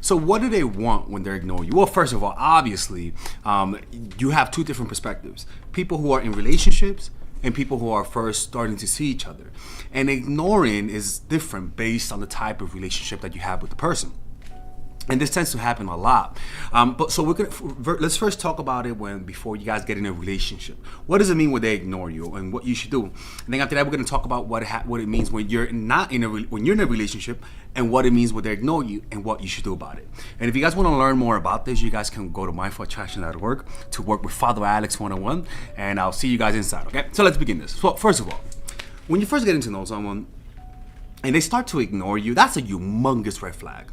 So what do they want when they're ignoring you? Well, first of all, obviously, you have two different perspectives. People who are in relationships and people who are first starting to see each other. And ignoring is different based on the type of relationship that you have with the person. And this tends to happen a lot. But so let's first talk about it before you guys get in a relationship. What does it mean when they ignore you, and what you should do? And then after that, we're going to talk about what it means when you're not when you're in a relationship, and what it means when they ignore you, and what you should do about it. And if you guys want to learn more about this, you guys can go to mindfulattraction.org to work with Father Alex 101, and I'll see you guys inside. Okay, so let's begin this. So first of all, when you first get to know someone and they start to ignore you, that's a humongous red flag.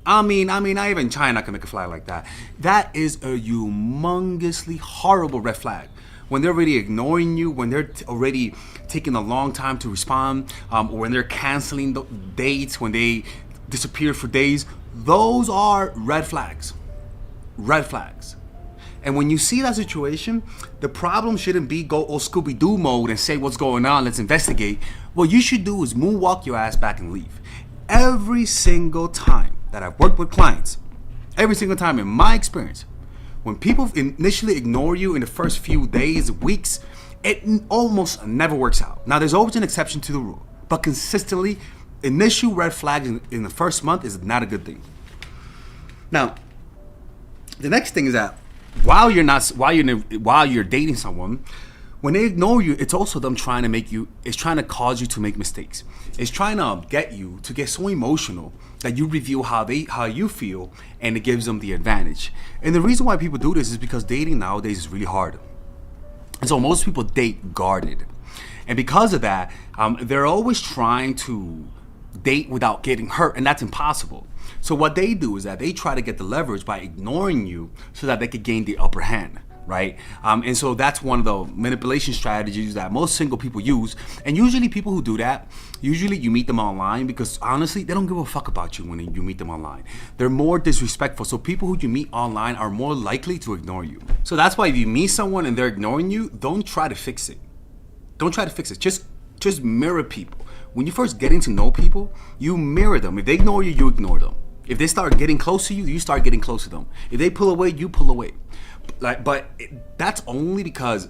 I mean, not even China can make a flag like that. That is a humongously horrible red flag. When they're already ignoring you, when they're already taking a long time to respond, or when they're canceling the dates, when they disappear for days, those are red flags. Red flags. And when you see that situation, the problem shouldn't be go all Scooby-Doo mode and say what's going on, let's investigate. What you should do is moonwalk your ass back and leave. Every single time that I've worked with clients, every single time in my experience, when people initially ignore you in the first few days, weeks, it almost never works out. Now, there's always an exception to the rule, but consistently, initial red flags in the first month is not a good thing. Now, the next thing is that while you're dating someone, when they ignore you, it's also them trying to cause you to make mistakes. It's trying to get you to get so emotional that you reveal how you feel, and it gives them the advantage. And the reason why people do this is because dating nowadays is really hard. And so most people date guarded. And because of that, they're always trying to date without getting hurt, and that's impossible. So what they do is that they try to get the leverage by ignoring you so that they could gain the upper hand. Right? And so that's one of the manipulation strategies that most single people use. And usually people who do that, usually you meet them online, because honestly, they don't give a fuck about you when you meet them online. They're more disrespectful. So people who you meet online are more likely to ignore you. So that's why if you meet someone and they're ignoring you, don't try to fix it. Don't try to fix it. Just mirror people. When you first getting to know people, you mirror them. If they ignore you, you ignore them. If they start getting close to you, you start getting close to them. If they pull away, you pull away. That's only because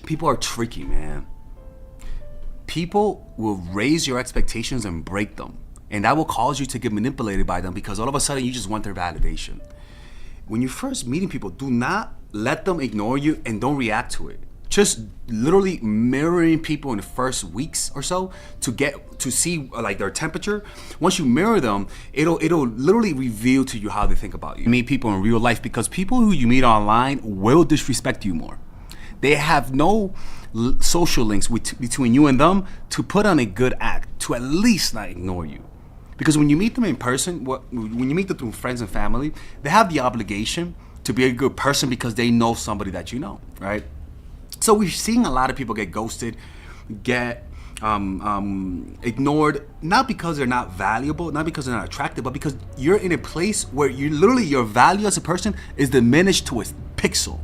people are tricky, man. People will raise your expectations and break them, and that will cause you to get manipulated by them, because all of a sudden you just want their validation. When you're first meeting people, do not let them ignore you, and don't react to it. Just literally mirroring people in the first weeks or so to see like their temperature. Once you mirror them, it'll literally reveal to you how they think about you. You meet people in real life, because people who you meet online will disrespect you more. They have no social links between you and them to put on a good act, to at least not ignore you. Because when you meet them in person, when you meet them through friends and family, they have the obligation to be a good person because they know somebody that you know, right? So we're seeing a lot of people get ghosted, get ignored, not because they're not valuable, not because they're not attractive, but because you're in a place where your value as a person is diminished to a pixel.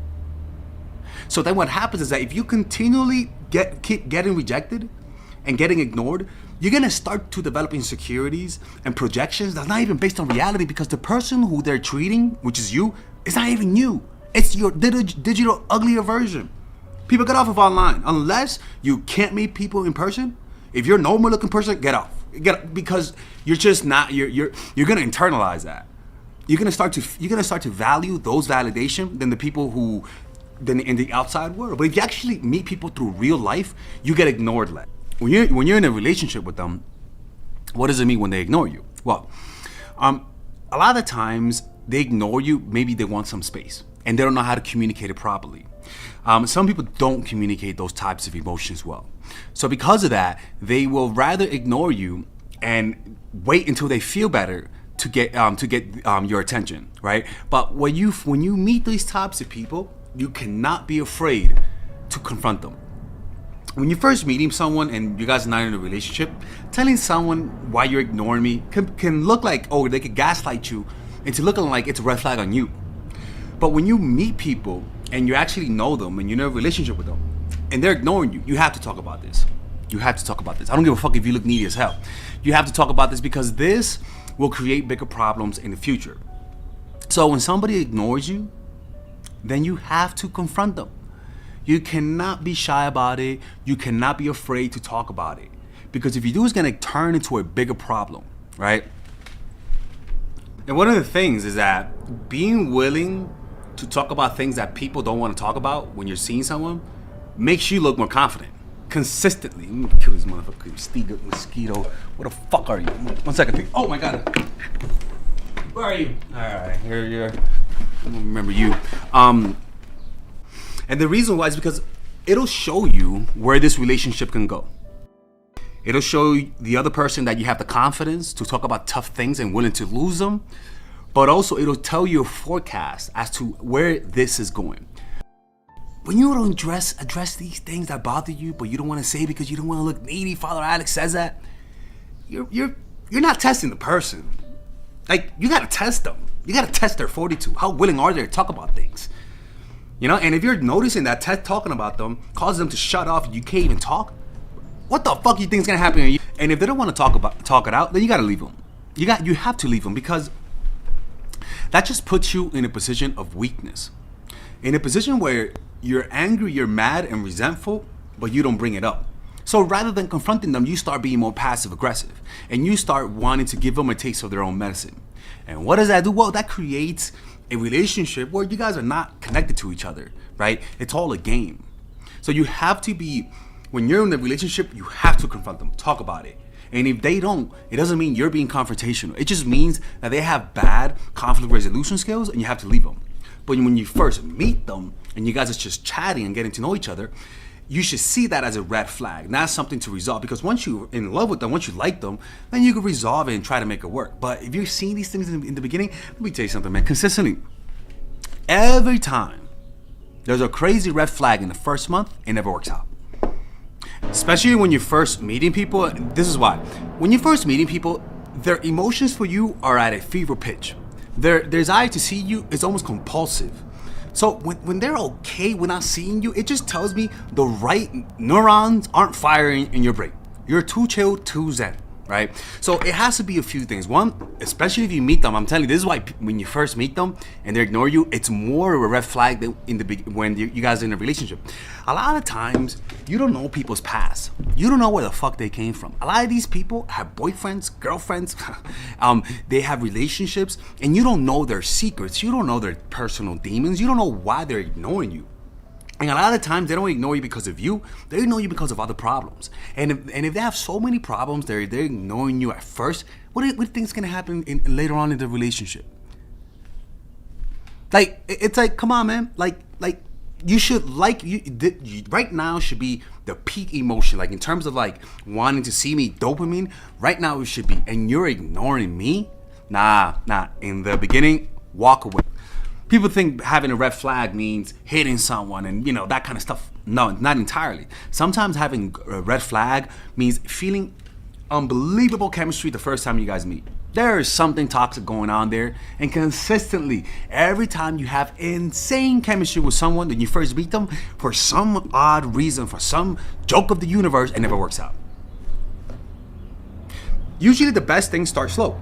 So then what happens is that if you continually keep getting rejected and getting ignored, you're gonna start to develop insecurities and projections that's not even based on reality, because the person who they're treating, which is you, is not even you. It's your digital uglier version. People get off of online. Unless you can't meet people in person, if you're a normal looking person, get off. Because you're just not, you're gonna internalize that. You're gonna start to value those validation than the people who in the outside world. But if you actually meet people through real life, you get ignored less. When you're in a relationship with them, what does it mean when they ignore you? Well, a lot of the times they ignore you, maybe they want some space and they don't know how to communicate it properly. Some people don't communicate those types of emotions well. So because of that, they will rather ignore you and wait until they feel better to get your attention, right? But when you meet these types of people, you cannot be afraid to confront them. When you're first meeting someone and you guys are not in a relationship, telling someone why you're ignoring me can look like, oh, they could gaslight you into looking like it's a red flag on you. But when you meet people and you actually know them and you're in a relationship with them and they're ignoring you, you have to talk about this. You have to talk about this. I don't give a fuck if you look needy as hell. You have to talk about this, because this will create bigger problems in the future. So when somebody ignores you, then you have to confront them. You cannot be shy about it. You cannot be afraid to talk about it. Because if you do, it's going to turn into a bigger problem, right? And one of the things is that being willing to talk about things that people don't want to talk about when you're seeing someone makes you look more confident. Consistently. I'm gonna kill this motherfucker, mosquito. What the fuck are you? 1 second, please. Oh my god. Where are you? Alright, you're. I don't remember you. And the reason why is because it'll show you where this relationship can go. It'll show the other person that you have the confidence to talk about tough things and willing to lose them. But also it'll tell you a forecast as to where this is going. When you don't address these things that bother you, but you don't want to say because you don't want to look needy, Father Alex says that, you're not testing the person. Like, you gotta test them. You gotta test their fortitude. How willing are they to talk about things? You know, and if you're noticing that talking about them causes them to shut off and you can't even talk, what the fuck you think is gonna happen to you? And if they don't want to talk it out, then you gotta leave them. You have to leave them, because that just puts you in a position of weakness. In a position where you're angry, you're mad and resentful, but you don't bring it up. So rather than confronting them, you start being more passive aggressive and you start wanting to give them a taste of their own medicine. And what does that do? Well, that creates a relationship where you guys are not connected to each other, right? It's all a game. So you have to be, when you're in a relationship, you have to confront them, talk about it. And if they don't, it doesn't mean you're being confrontational. It just means that they have bad conflict resolution skills and you have to leave them. But when you first meet them and you guys are just chatting and getting to know each other, you should see that as a red flag, not something to resolve. Because once you're in love with them, once you like them, then you can resolve it and try to make it work. But if you're seeing these things in the beginning, let me tell you something, man. Consistently, every time there's a crazy red flag in the first month, it never works out. Especially when you're first meeting people. This is why. When you're first meeting people, their emotions for you are at a fever pitch. Their desire to see you is almost compulsive. So when they're okay with not seeing you, it just tells me the right neurons aren't firing in your brain. You're too chill, too zen, right? So it has to be a few things. One, especially if you meet them, I'm telling you, this is why when you first meet them and they ignore you, it's more of a red flag than when you guys are in a relationship. A lot of times, you don't know people's past. You don't know where the fuck they came from. A lot of these people have boyfriends, girlfriends, they have relationships, and you don't know their secrets. You don't know their personal demons. You don't know why they're ignoring you. And a lot of times, they don't ignore you because of you. They ignore you because of other problems. And if they have so many problems, they're ignoring you at first, what do you think is going to happen later on in the relationship? Like, it's like, come on, man. Like, you should right now should be the peak emotion. Like, in terms of like wanting to see me, dopamine, right now it should be. And you're ignoring me? Nah. In the beginning, walk away. People think having a red flag means hitting someone and, that kind of stuff. No, not entirely. Sometimes having a red flag means feeling unbelievable chemistry the first time you guys meet. There is something toxic going on there, and consistently, every time you have insane chemistry with someone when you first meet them, for some odd reason, for some joke of the universe, it never works out. Usually the best things start slow.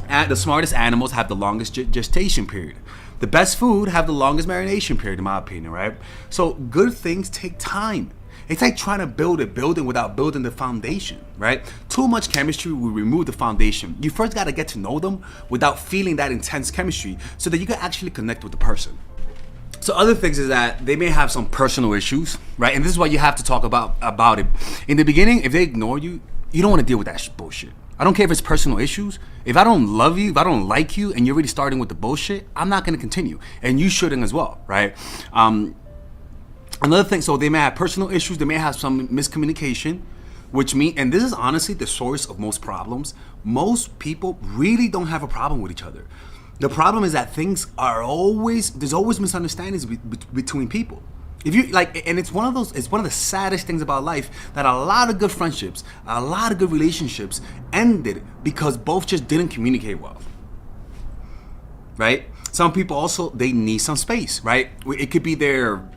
And the smartest animals have the longest gestation period. The best food have the longest marination period, in my opinion, right? So good things take time. It's like trying to build a building without building the foundation, right? Too much chemistry will remove the foundation. You first got to get to know them without feeling that intense chemistry so that you can actually connect with the person. So other things is that they may have some personal issues, right? And this is why you have to talk about it. In the beginning, if they ignore you, you don't want to deal with that bullshit. I don't care if it's personal issues. If I don't love you, if I don't like you, and you're already starting with the bullshit, I'm not going to continue. And you shouldn't as well, right? Another thing, so they may have personal issues, they may have some miscommunication, which means, and this is honestly the source of most problems, most people really don't have a problem with each other. The problem is that there's always misunderstandings between people. If you like, and it's one of the saddest things about life, that a lot of good friendships, a lot of good relationships ended because both just didn't communicate well, right? Some people also, they need some space, right? It could be their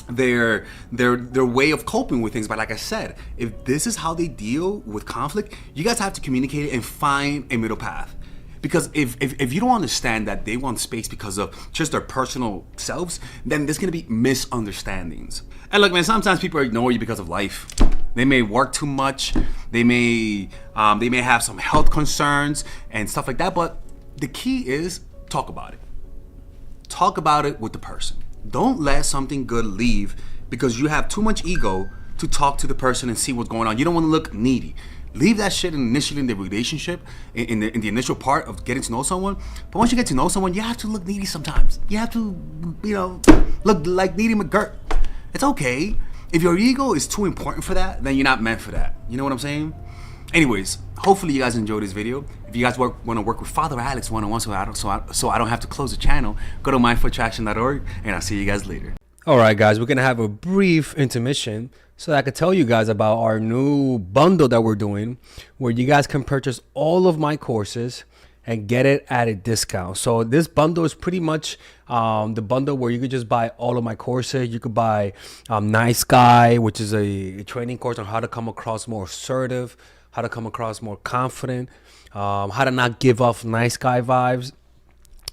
their way of coping with things. But like I said, if this is how they deal with conflict, you guys have to communicate it and find a middle path. Because if you don't understand that they want space because of just their personal selves, then there's gonna be misunderstandings. And look, man, sometimes people ignore you because of life. They may work too much. They may have some health concerns and stuff like that. But the key is talk about it. Talk about it with the person. Don't let something good leave because you have too much ego to talk to the person and see what's going on. You don't want to look needy. Leave that shit initially in the relationship, in the initial part of getting to know someone. But once you get to know someone, you have to look needy sometimes. You have to, look like Needy McGirt. It's okay. If your ego is too important for that, then you're not meant for that. You know what I'm saying? Anyways, hopefully you guys enjoyed this video. If you guys want to work with Father Alex one-on-one so I don't have to close the channel, go to mindforattraction.org, and I'll see you guys later. All right, guys, we're going to have a brief intermission so that I could tell you guys about our new bundle that we're doing where you guys can purchase all of my courses and get it at a discount. So this bundle is pretty much the bundle where you could just buy all of my courses. You could buy Nice Guy, which is a training course on how to come across more assertive, how to come across more confident, how to not give off nice guy vibes.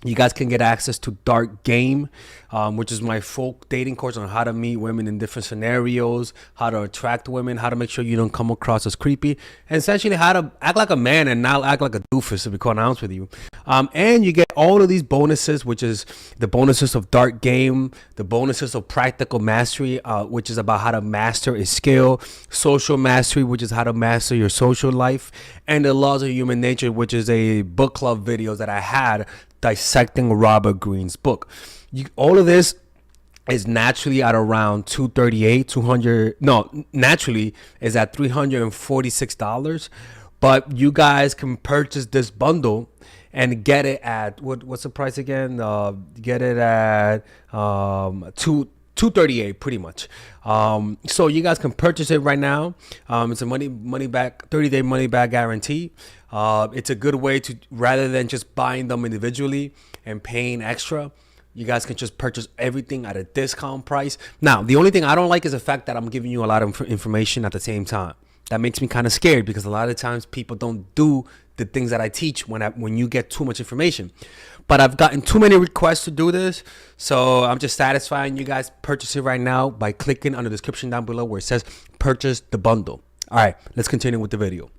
You guys can get access to Dark Game, which is my full dating course on how to meet women in different scenarios, how to attract women, how to make sure you don't come across as creepy, and essentially how to act like a man and not act like a doofus, to be quite honest with you. And you get all of these bonuses, which is the bonuses of Dark Game, the bonuses of Practical Mastery, which is about how to master a skill, Social Mastery, which is how to master your social life, and the Laws of Human Nature, which is a book club videos that I had dissecting Robert Greene's book. All of this is naturally at around naturally is at $346, but you guys can purchase this bundle and get it at what's the price again? Get it at $238 pretty much. So you guys can purchase it right now. It's a money back 30-day money back guarantee. It's a good way to, rather than just buying them individually and paying extra, you guys can just purchase everything at a discount price. Now, the only thing I don't like is the fact that I'm giving you a lot of information at the same time. That makes me kind of scared because a lot of times people don't do the things that I teach when you get too much information. But I've gotten too many requests to do this, so I'm just satisfying you guys. Purchase it right now by clicking on the description down below where it says purchase the bundle. All right, let's continue with the video.